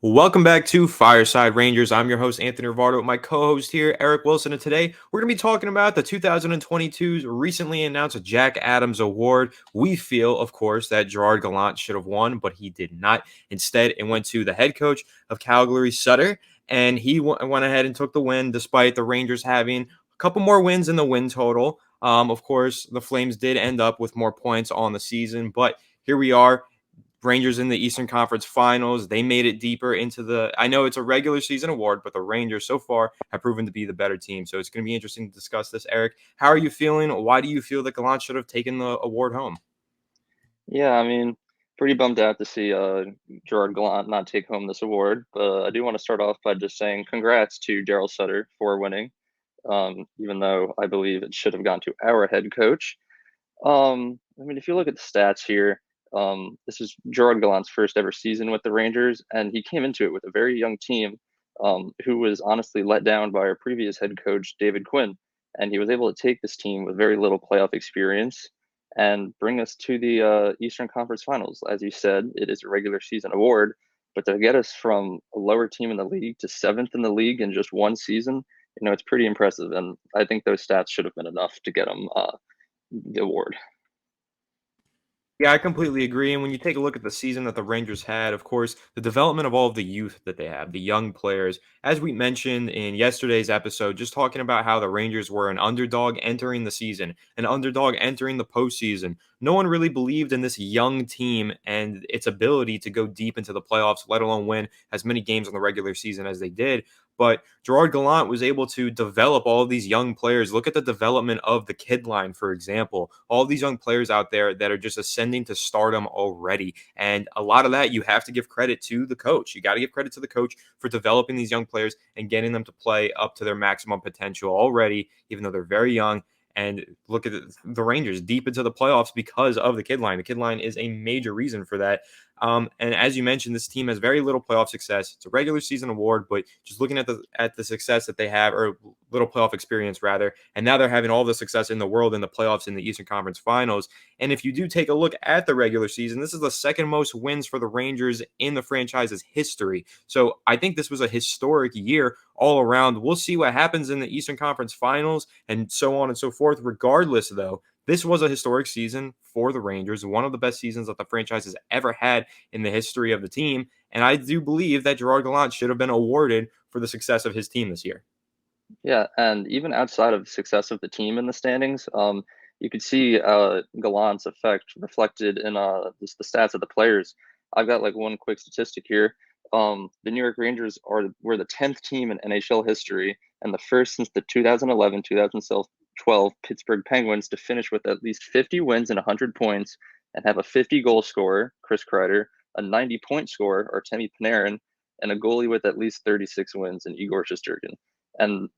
Welcome back to Fireside Rangers. I'm your host, Anthony Rivardo, with my co-host here, Eric Wilson. And today we're going to be talking about the 2022's recently announced Jack Adams Award. We feel, of course, that Gerard Gallant should have won, but he did not. Instead, it went to the head coach of Calgary, Sutter, and he went ahead and took the win despite the Rangers having a couple more wins in the win total. Of course, the Flames did end up with more points on the season, but here we are. Rangers in the Eastern Conference Finals. They made it deeper into I know it's a regular season award, but the Rangers so far have proven to be the better team. So it's going to be interesting to discuss this. Eric, how are you feeling? Why do you feel that Gallant should have taken the award home? Yeah, I mean, pretty bummed out to see Gerard Gallant not take home this award, but I do want to start off by just saying congrats to Daryl Sutter for winning, even though I believe it should have gone to our head coach. I mean, if you look at the stats here, this is Gerard Gallant's first ever season with the Rangers, and he came into it with a very young team, who was honestly let down by our previous head coach, David Quinn. And he was able to take this team with very little playoff experience and bring us to the Eastern Conference Finals. As you said, it is a regular season award, but to get us from a lower team in the league to seventh in the league in just one season, it's pretty impressive. And I think those stats should have been enough to get him the award. Yeah, I completely agree. And when you take a look at the season that the Rangers had, of course, the development of all of the youth that they have, the young players, as we mentioned in yesterday's episode, just talking about how the Rangers were an underdog entering the season, an underdog entering the postseason. No one really believed in this young team and its ability to go deep into the playoffs, let alone win as many games in the regular season as they did. But Gerard Gallant was able to develop all of these young players. Look at the development of the kid line, for example. All these young players out there that are just ascending to stardom already. And a lot of that you have to give credit to the coach. You got to give credit to the coach for developing these young players and getting them to play up to their maximum potential already, even though they're very young. And look at the Rangers deep into the playoffs because of the kid line. The kid line is a major reason for that. And as you mentioned, this team has very little playoff success. It's a regular season award, but just looking at the success that they have, or little playoff experience rather, and now they're having all the success in the world in the playoffs in the Eastern Conference Finals. And if you do take a look at the regular season, this is the second most wins for the Rangers in the franchise's history. So I think this was a historic year all around. We'll see what happens in the Eastern Conference Finals and so on and so forth. Regardless, though, this was a historic season for the Rangers, one of the best seasons that the franchise has ever had in the history of the team. And I do believe that Gerard Gallant should have been awarded for the success of his team this year. Yeah, and even outside of the success of the team in the standings, you could see Gallant's effect reflected in the stats of the players. I've got like one quick statistic here. The New York Rangers were the 10th team in NHL history and the first since the 2011-2012 Pittsburgh Penguins to finish with at least 50 wins and 100 points and have a 50 goal scorer, Chris Kreider, a 90-point scorer, Artemi Panarin, and a goalie with at least 36 wins in Igor Shesterkin. And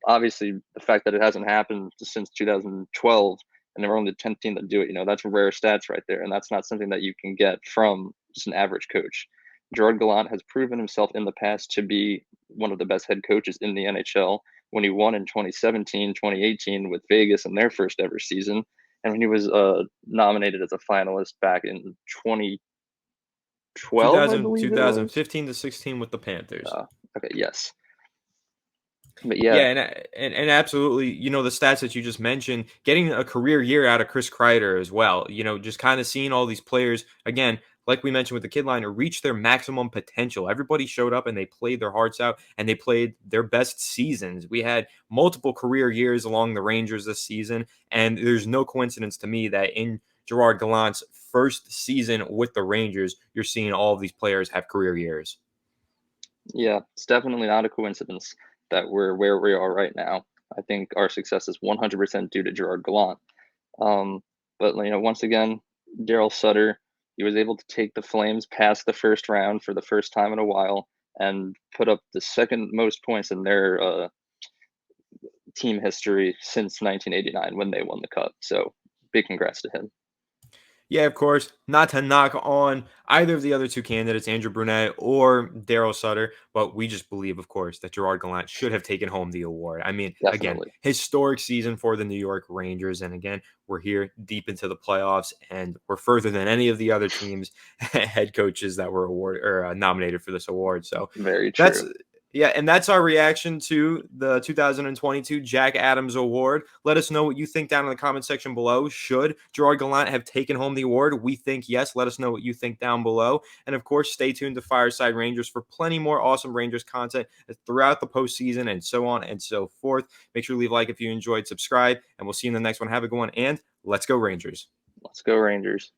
obviously, the fact that it hasn't happened since 2012 and they're only the 10th team to do it, that's rare stats right there. And that's not something that you can get from just an average coach. Gerard Gallant has proven himself in the past to be one of the best head coaches in the NHL when he won in 2017, 2018 with Vegas in their first ever season. And when he was nominated as a finalist back in 2012, I 2000, believe it was. 2015 to 16 with the Panthers. Okay, yes. But yeah, Yeah, and absolutely, the stats that you just mentioned, getting a career year out of Chris Kreider as well. Just kind of seeing all these players again, like we mentioned with the kid liner, reach their maximum potential. Everybody showed up and they played their hearts out and they played their best seasons. We had multiple career years along the Rangers this season, and there's no coincidence to me that in Gerard Gallant's first season with the Rangers, you're seeing all of these players have career years. yeah, it's definitely not a coincidence that we're where we are right now. I think our success is 100% due to Gerard Gallant. Um, but once again, Daryl Sutter, he was able to take the Flames past the first round for the first time in a while and put up the second most points in their team history since 1989 when they won the cup. So big congrats to him. Yeah, of course, not to knock on either of the other two candidates, Andrew Brunette or Daryl Sutter, but we just believe, of course, that Gerard Gallant should have taken home the award. I mean, again, Definitely. historic season for the New York Rangers. And again, we're here deep into the playoffs and we're further than any of the other teams' head coaches that were awarded or nominated for this award. So Very that's true. yeah, and that's our reaction to the 2022 Jack Adams Award. Let us know what you think down in the comment section below. Should Gerard Gallant have taken home the award? We think yes. Let us know what you think down below. And of course, stay tuned to Fireside Rangers for plenty more awesome Rangers content throughout the postseason and so on and so forth. Make sure to leave a like if you enjoyed, subscribe, and we'll see you in the next one. Have a good one, and let's go Rangers. Let's go Rangers.